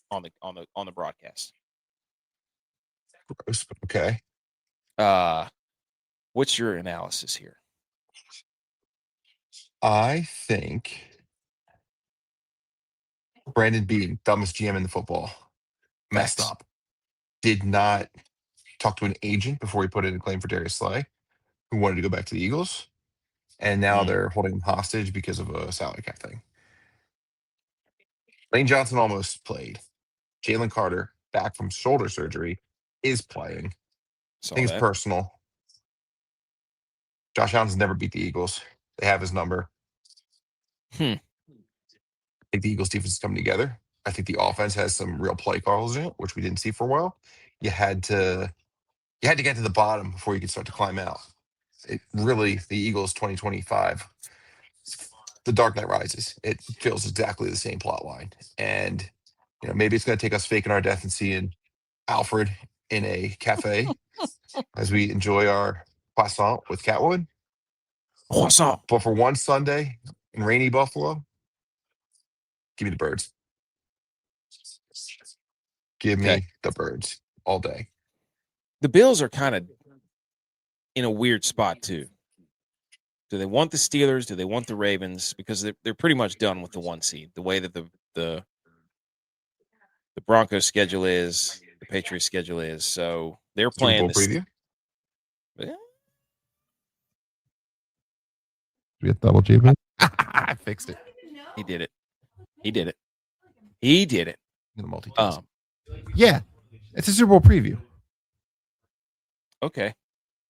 on the broadcast. Gross, but okay. What's your analysis here? I think Brandon Beane, dumbest GM in the football, messed up. Did not talk to an agent before he put in a claim for Darius Slay, who wanted to go back to the Eagles. And now they're holding him hostage because of a salary cap thing. Lane Johnson almost played. Jalen Carter, back from shoulder surgery, is playing. I think it's personal. Josh Allen's never beat the Eagles. They have his number. I think the Eagles defense is coming together. I think the offense has some real play calls in it, which we didn't see for a while. You had to get to the bottom before you could start to climb out. The Eagles 2025, The Dark Knight Rises. It feels exactly the same plot line. And maybe it's going to take us faking our death and seeing Alfred in a cafe as we enjoy our croissant with Catwood. Croissant. But for one Sunday in rainy Buffalo, give me the birds. Give me the birds all day. The Bills are kind of in a weird spot too. Do they want the Steelers? Do they want the Ravens? Because they're pretty much done with the 1 seed. The way that the Broncos schedule is, the Patriots schedule is. So they're playing Super Bowl preview. We had double JB. I fixed it. He did it. He did it. He did it. I'm gonna multitask. Yeah, it's a Super Bowl preview. Okay,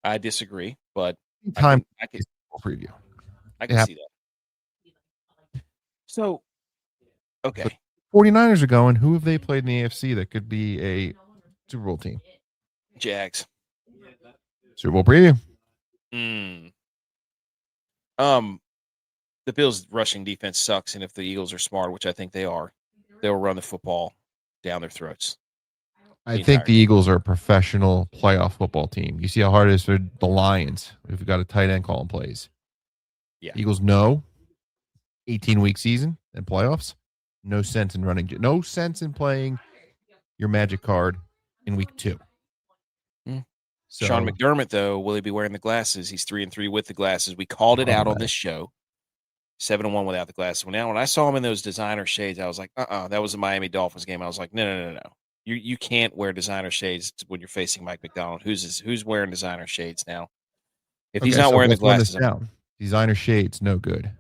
I disagree, but I can Super Bowl preview. I can see that. So, okay. So 49ers are going. Who have they played in the AFC that could be a Super Bowl team? Jags. Super Bowl preview. The Bills' rushing defense sucks, and if the Eagles are smart, which I think they are, they'll run the football down their throats. I think the Eagles are a professional playoff football team. You see how hard it is for the Lions if you've got a tight end calling plays. Yeah. Eagles know 18-week season and playoffs. No sense in running. No sense in playing your magic card in week 2. So, Sean McDermott, though, will he be wearing the glasses? He's 3-3 with the glasses. We called it out on this show. 7-1 without the glasses. Well, now, when I saw him in those designer shades, I was like, that was a Miami Dolphins game. I was like, no. You can't wear designer shades when you're facing Mike McDonald. Who's wearing designer shades now? If he's not wearing the glasses, designer shades, no good.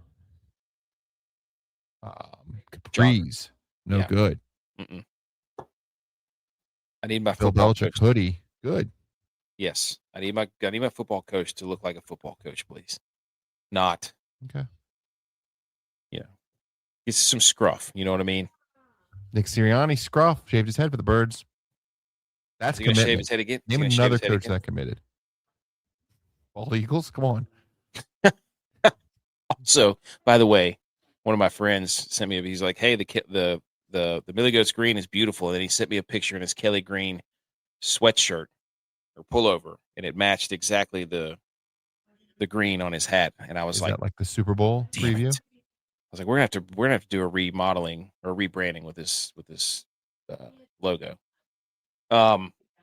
Capris, no good. Mm-mm. I need my Bill football Belichick coach hoodie, good. Yes, I need my football coach to look like a football coach, please. Not okay. It's some scruff. You know what I mean? Nick Sirianni scruff shaved his head for the Birds. That's commitment. Shave his head again. Name another coach that committed. All Eagles, come on. Also, by the way, one of my friends sent me. He's like, "Hey, the Millie Goats green is beautiful," and then he sent me a picture in his Kelly green sweatshirt or pullover, and it matched exactly the green on his hat. And I was that like the Super Bowl preview? I was like, we're gonna have to do a remodeling or rebranding with this logo.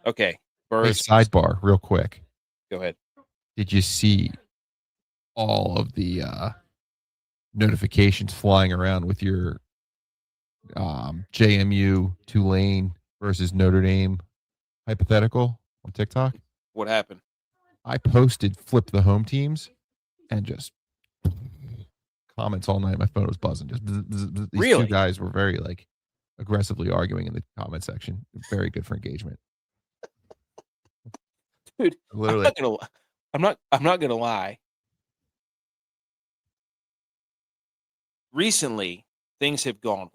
Okay. Birds. Hey, sidebar, real quick. Go ahead. Did you see all of the notifications flying around with your JMU Tulane versus Notre Dame hypothetical on TikTok? What happened? I posted flip the home teams and just comments all night. My phone was buzzing. Just these two guys were very aggressively arguing in the comment section. Very good for engagement. Dude, literally, I'm not gonna lie. Recently, things have gone.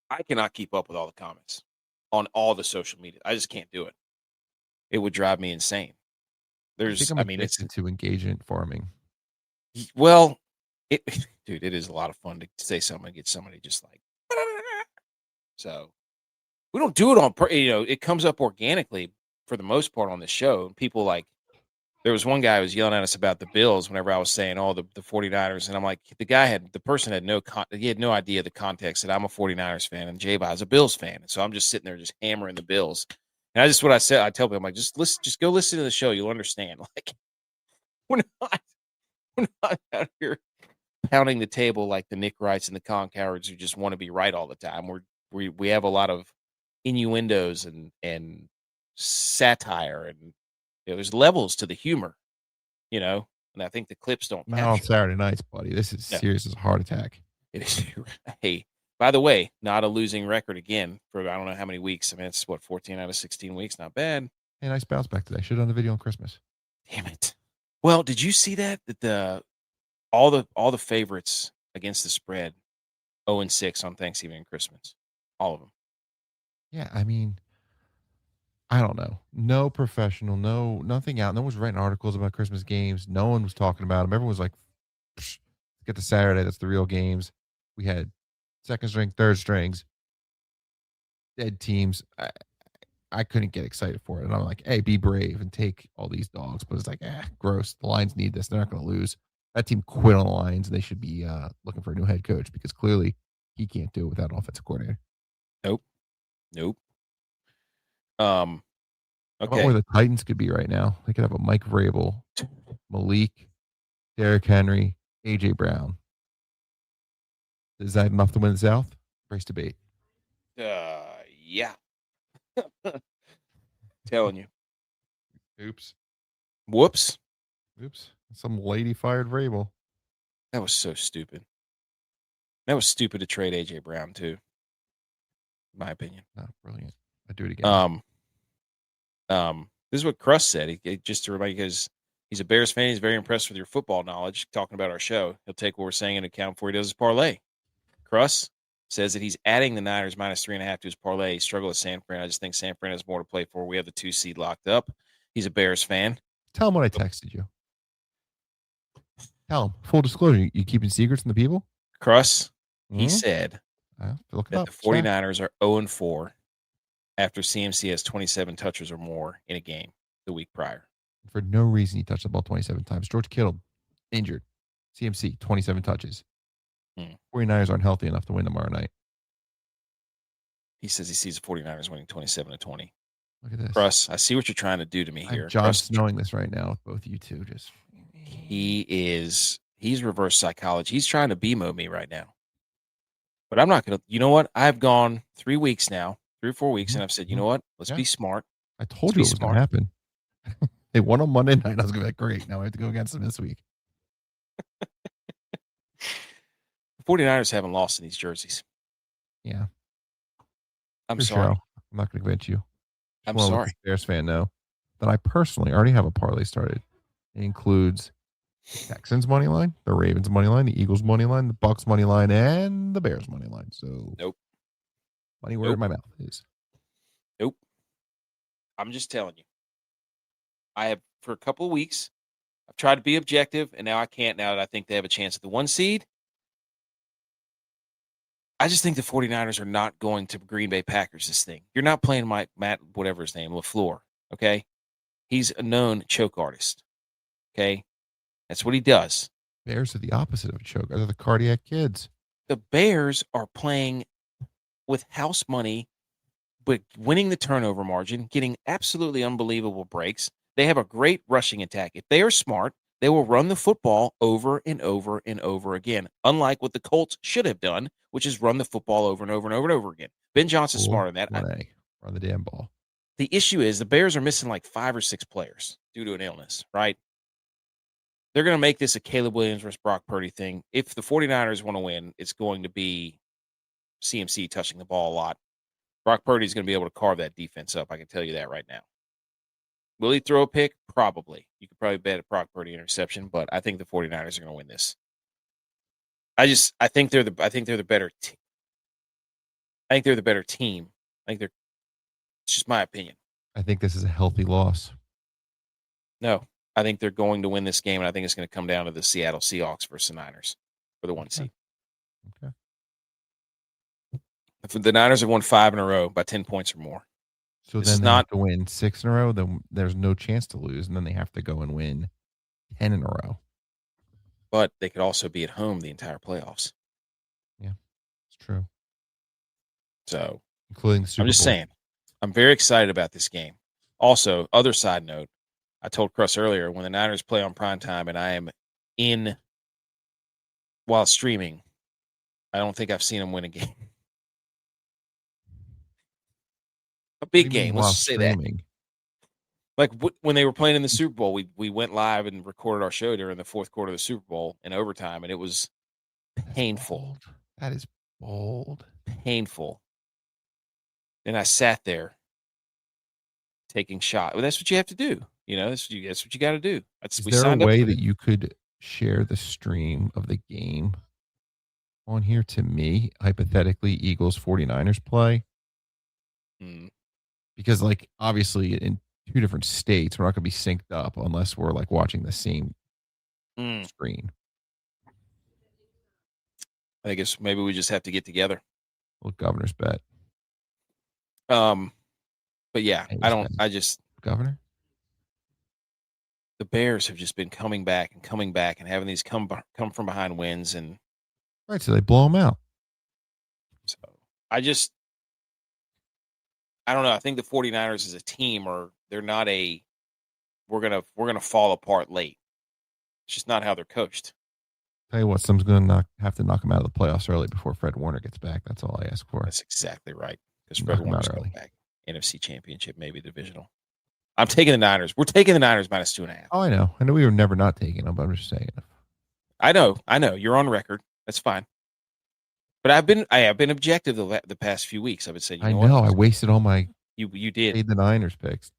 I cannot keep up with all the comments on all the social media. I just can't do it. It would drive me insane. It's to engagement farming. Well, dude, it is a lot of fun to say something and get somebody just like. So we don't do it on, it comes up organically for the most part on the show. And people there was one guy who was yelling at us about the Bills whenever I was saying, the 49ers. And I'm like, the person had no idea the context that I'm a 49ers fan and JBonez is a Bills fan. And so I'm just sitting there just hammering the Bills. And what I said, I tell people, I'm like, just go listen to the show. You'll understand. We're not out here pounding the table like the Nick Wrights and the Con Cowards who just want to be right all the time. We have a lot of innuendos and satire, and there's levels to the humor, and I think the clips don't. Not on Saturday nights, buddy. This is serious as a heart attack. It is. Hey, by the way, not a losing record again for I don't know how many weeks. I mean, it's 14 out of 16 weeks. Not bad. Hey, nice bounce back today. Should have done the video on Christmas. Damn it. Well, did you see that all the favorites against the spread 0-6 on Thanksgiving and Christmas? All of them. Yeah, I mean, I don't know. No professional, nothing out. No one was writing articles about Christmas games. No one was talking about them. Everyone was like, get to Saturday. That's the real games. We had second string, third strings, dead teams. I couldn't get excited for it. And I'm like, hey, be brave and take all these dogs. But it's like, gross. The Lions need this. They're not going to lose. That team quit on the Lions, and they should be looking for a new head coach because clearly he can't do it without an offensive coordinator. Nope. Okay. About where the Titans could be right now. They could have a Mike Vrabel, Malik, Derrick Henry, AJ Brown. Is that enough to win the South? Race debate. Yeah. Telling you. Oops. Whoops. Oops. Some lady fired Vrabel. That was so stupid. That was stupid to trade AJ Brown too, in my opinion. Not brilliant. I'd do it again. This is what Crust said. Just to remind you, because he's a Bears fan, he's very impressed with your football knowledge. Talking about our show, he'll take what we're saying into account before he does his parlay. Crust says that he's adding the Niners -3.5 to his parlay. He struggled with San Fran. I just think San Fran has more to play for. We have the 2 seed locked up. He's a Bears fan. Tell him what I texted you. Tell him. Full disclosure. You keeping secrets from the people? Crust, he said that the 49ers are 0-4 after CMC has 27 touches or more in a game the week prior. For no reason, he touched the ball 27 times. George Kittle, injured. CMC, 27 touches. 49ers aren't healthy enough to win tomorrow night. He says he sees the 49ers winning 27-20. Look at this. Russ, I see what you're trying to do to me here. I'm Jon Snowing this right now with both you two. He's reverse psychology. He's trying to BMO me right now. But I'm not going to, you know what? I've gone 3 weeks now, 3 or 4 weeks, and I've said, you know what? Let's be smart. I told you it was going to happen. They won on Monday night. I was going to be like, great. Now I have to go against them this week. The 49ers haven't lost in these jerseys. Yeah. I'm sorry. Sure. I'm not going to convince you. I'm sorry. Bears fan know that I personally already have a parlay started. It includes the Texans money line, the Ravens money line, the Eagles money line, the Bucks money line, and the Bears money line. So nope. Money where my mouth is. Nope. I'm just telling you. I have, for a couple of weeks, I've tried to be objective, and now I can't now that I think they have a chance at the 1 seed. I just think the 49ers are not going to Green Bay Packers this thing. You're not playing Matt, whatever his name, LaFleur, okay? He's a known choke artist, okay? That's what he does. Bears are the opposite of a choke. They're the cardiac kids. The Bears are playing with house money, but winning the turnover margin, getting absolutely unbelievable breaks. They have a great rushing attack. If they are smart, they will run the football over and over and over again, unlike what the Colts should have done, which is run the football over and over and over and over again. Ben Johnson's smarter than that. Run the damn ball. The issue is the Bears are missing like 5 or 6 players due to an illness, right? They're going to make this a Caleb Williams versus Brock Purdy thing. If the 49ers want to win, it's going to be CMC touching the ball a lot. Brock Purdy is going to be able to carve that defense up. I can tell you that right now. Will he throw a pick? Probably. You could probably bet a Brock Purdy interception, but I think the 49ers are going to win this. I think they're the better team. I think they're the better team. It's just my opinion. I think this is a healthy loss. No, I think they're going to win this game, and I think it's going to come down to the Seattle Seahawks versus the Niners for the 1 seed. Okay. If the Niners have won 5 in a row by 10 points or more. So then they have to win 6 in a row, then there's no chance to lose, and then they have to go and win 10 in a row. But they could also be at home the entire playoffs. Yeah, it's true. So, including the Super Bowl. I'm just saying, I'm very excited about this game. Also, other side note, I told Chris earlier, when the Niners play on primetime and I am in while streaming, I don't think I've seen them win a game. A big game. Let's just say that. Like when they were playing in the Super Bowl, we went live and recorded our show during the fourth quarter of the Super Bowl in overtime, and it was painful. That is bold. Painful. And I sat there taking shots. Well, that's what you have to do. You know, that's what you got to do. Is there a way that you could share the stream of the game on here to me, hypothetically, Eagles 49ers play? Because, like, obviously in 2 different states, we're not going to be synced up unless we're, like, watching the same screen. I guess maybe we just have to get together. Well, governor's bet. But yeah, Governor? The Bears have just been coming back and having these come from behind wins. And right, so they blow them out. So I don't know. I think the 49ers as a team they're not we're gonna fall apart late. It's just not how they're coached. Tell you what, someone's gonna have to knock them out of the playoffs early before Fred Warner gets back. That's all I ask for. That's exactly right. Because Fred Warner's coming back. NFC Championship, maybe divisional. I'm taking the Niners. We're taking the Niners minus 2.5. Oh, I know. I know we were never not taking them, but I'm just saying. I know. You're on record. That's fine. But I have been objective the past few weeks. I've been saying, I know. I wasted all my you did. fade the Niners picks.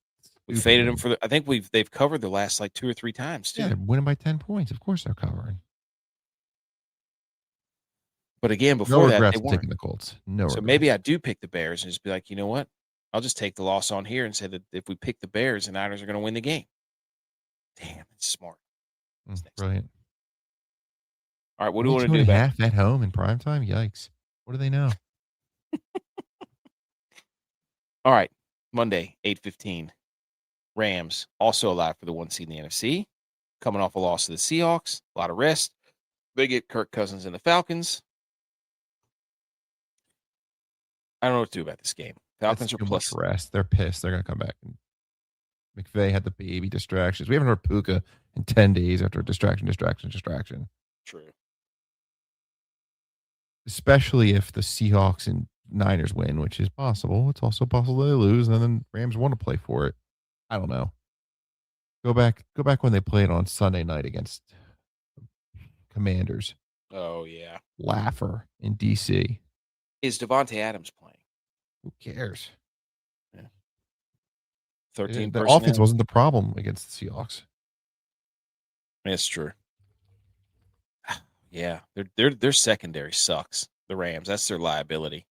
We faded them for I think they've covered the last like 2 or 3 times too. Yeah, they're winning by 10 points. Of course they're covering. But again, before that, they weren't. Taking the Colts. No regrets. So maybe I do pick the Bears and just be like, you know what? I'll just take the loss on here and say that if we pick the Bears, the Niners are going to win the game. Damn, it's smart. Brilliant. All right, what do you want to do about half at home in primetime? Yikes. What do they know? All right, Monday, 8:15. Rams, also alive for the 1 seed in the NFC. Coming off a loss to the Seahawks. A lot of rest. They get Kirk Cousins and the Falcons. I don't know what to do about this game. Falcons are plus rest. They're pissed. They're going to come back. McVay had the baby distractions. We haven't heard Puka in 10 days after distraction. True. Especially if the Seahawks and Niners win, which is possible. It's also possible they lose, and then Rams want to play for it. I don't know. Go back when they played on Sunday night against Commanders. Oh, yeah. Laugher in D.C. Is Devontae Adams playing? Who cares? Yeah. 13 The offense wasn't the problem against the Seahawks. That's true. Yeah, their secondary sucks. The Rams, that's their liability.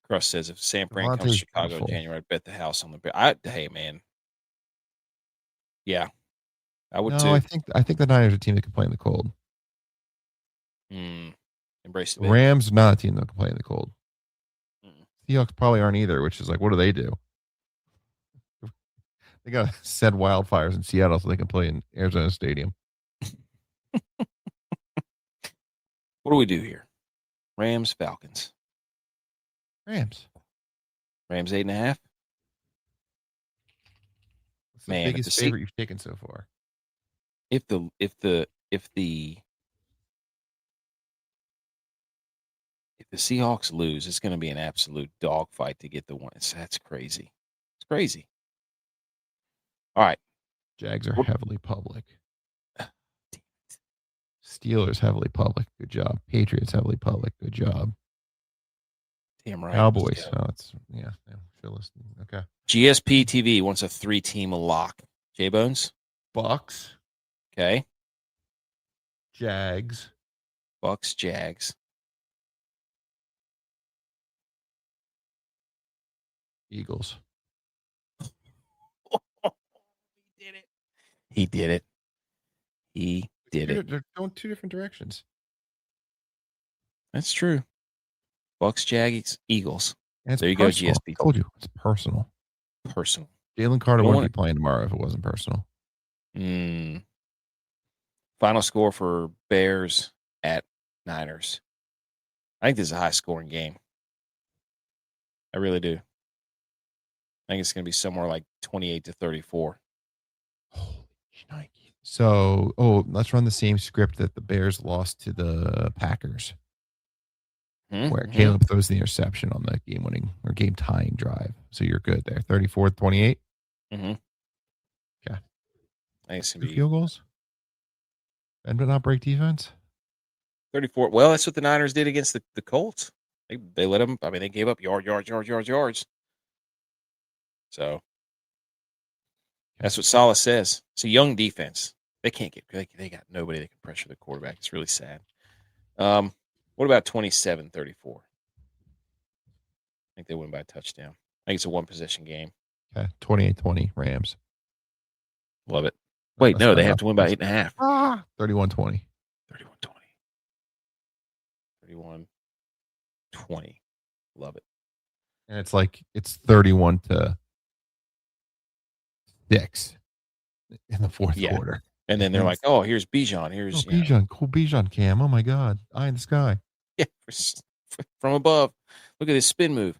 Cross says if Sam Brand comes to Chicago in January, I'd bet the house on the. Hey man, yeah, I would too. I think the Niners are a team that can play in the cold. Embrace the Rams not a team that can play in the cold. Seahawks probably aren't either, which is like, what do? They got to set wildfires in Seattle so they can play in Arizona Stadium. What do we do here? Rams, Falcons. Rams 8.5. What's the biggest favorite you've taken so far? If the Seahawks lose, it's going to be an absolute dogfight to get the one. That's crazy. It's crazy. All right. Jags are heavily public. Steelers heavily public. Good job. Patriots heavily public. Good job. Damn right. Cowboys. Oh, it's sure listening. Okay. GSP TV wants a 3-team lock. JBonez. Bucks. Okay. Jags. Bucks. Jags. Eagles. He did it. They're going 2 different directions. That's true. Bucks, Jags, Eagles. And there you personal. go, GSP. I told you, it's personal. Jalen Carter wouldn't be playing tomorrow if it wasn't personal. Final score for Bears at Niners. I think this is a high-scoring game. I really do. I think it's going to be somewhere like 28-34. Holy shnikes. So, let's run the same script that the Bears lost to the Packers, where Caleb throws the interception on the game-winning or game-tying drive. So you're good there. 34-28? Mm-hmm. Okay. I think it's going to be field goals? And but not break defense? 34. Well, that's what the Niners did against the Colts. They let them, they gave up yards. So that's what Salah says. It's a young defense. They can't they got nobody that can pressure the quarterback. It's really sad. What about 27-34? I think they win by a touchdown. I think it's a one-possession game. Okay, 28-20 Rams. Love it. Wait, no, they have to win by 8.5. 31-20. 31-20. Love it. And it's 31-6 in the fourth quarter. And then they're like, oh, here's Bijan. Here's Bijan. Cool Bijan cam. Oh, my God. Eye in the sky. Yeah, from above. Look at this spin move.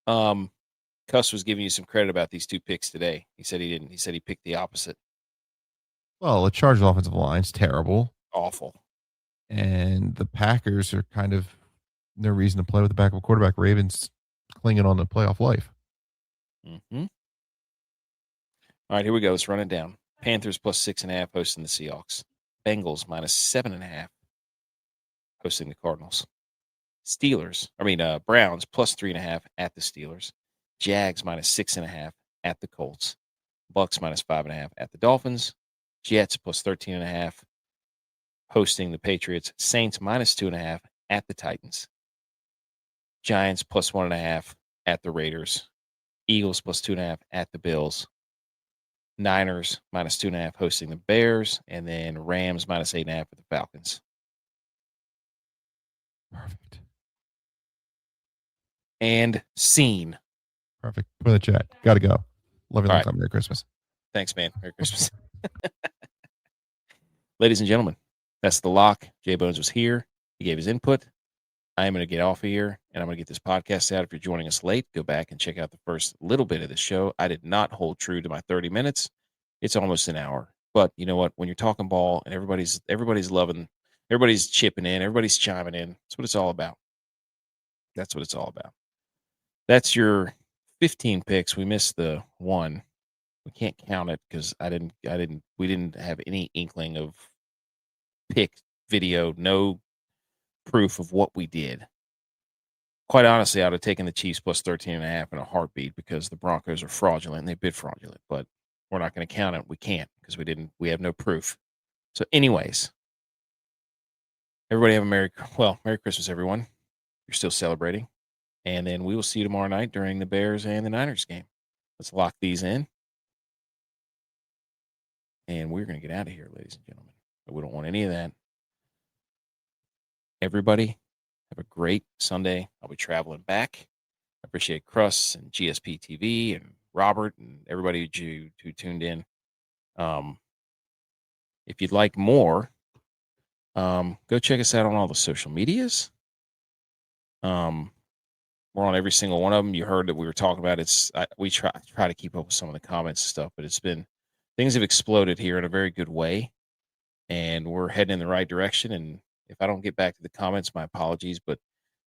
Cuss was giving you some credit about these 2 picks today. He said he didn't. He said he picked the opposite. Well, the Chargers offensive line's terrible. Awful. And the Packers are kind of no reason to play with the backup quarterback. Ravens clinging on to playoff life. Mm-hmm. All right, here we go. Let's run it down. Panthers plus 6.5 hosting the Seahawks. Bengals minus 7.5 hosting the Cardinals. Browns plus 3.5 at the Steelers. Jags minus 6.5 at the Colts. Bucks minus 5.5 at the Dolphins. Jets plus 13.5 hosting the Patriots. Saints minus 2.5 at the Titans. Giants plus 1.5 at the Raiders. Eagles plus 2.5 at the Bills. Niners minus 2.5 hosting the Bears, and then Rams minus 8.5 at the Falcons. Perfect. And scene. Perfect. Put in the chat. Gotta go. Love you long right. time. Merry Christmas. Thanks, man. Merry Christmas. Ladies and gentlemen, that's the lock. JBonez was here. He gave his input. I am going to get off of here, and I'm going to get this podcast out. If you're joining us late, go back and check out the first little bit of the show. I did not hold true to my 30 minutes. It's almost an hour. But you know what? When you're talking ball and everybody's loving, everybody's chipping in, everybody's chiming in, that's what it's all about. That's what it's all about. That's your 15 picks. We missed the one. We can't count it because we didn't have any inkling of pick video, no proof of what we did. Quite honestly, I would have taken the Chiefs plus 13.5 in a heartbeat because the Broncos are fraudulent and they bid fraudulent, but we're not going to count it. We can't because we have no proof. So anyways, everybody have a Merry Christmas, everyone. You're still celebrating. And then we will see you tomorrow night during the Bears and the Niners game. Let's lock these in. And we're going to get out of here, ladies and gentlemen. We don't want any of that. Everybody, have a great Sunday. I'll be traveling back. I appreciate Cruss and GSP TV and Robert and everybody who tuned in. If you'd like more, go check us out on all the social medias. We're on every single one of them. You heard that we were talking about we try to keep up with some of the comments and stuff, but things have exploded here in a very good way, and we're heading in the right direction. And if I don't get back to the comments, my apologies, but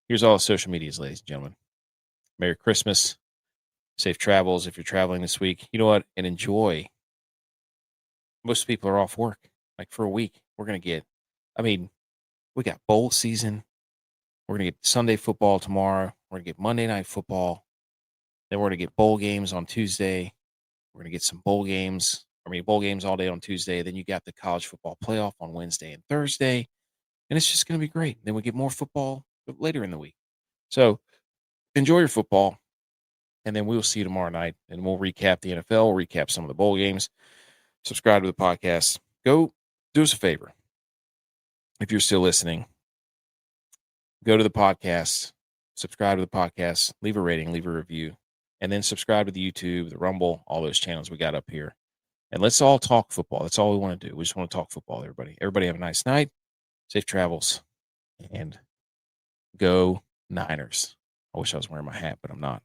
here's all the social medias, ladies and gentlemen. Merry Christmas. Safe travels if you're traveling this week. You know what? And enjoy. Most people are off work, like for a week. We got bowl season. We're going to get Sunday football tomorrow. We're going to get Monday night football. Then we're going to get bowl games on Tuesday. We're going to get some bowl games all day on Tuesday. Then you got the college football playoff on Wednesday and Thursday. And it's just going to be great. Then we get more football later in the week. So enjoy your football. And then we'll see you tomorrow night. And we'll recap the NFL. We'll recap some of the bowl games. Subscribe to the podcast. Go do us a favor. If you're still listening, go to the podcast, subscribe to the podcast, leave a rating, leave a review, and then subscribe to the YouTube, the Rumble, all those channels we got up here. And let's all talk football. That's all we want to do. We just want to talk football, everybody. Everybody have a nice night, safe travels, and go Niners. I wish I was wearing my hat, but I'm not.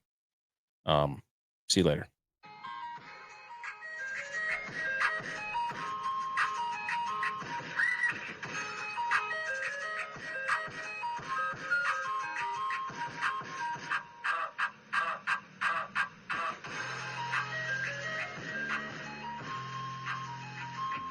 See you later.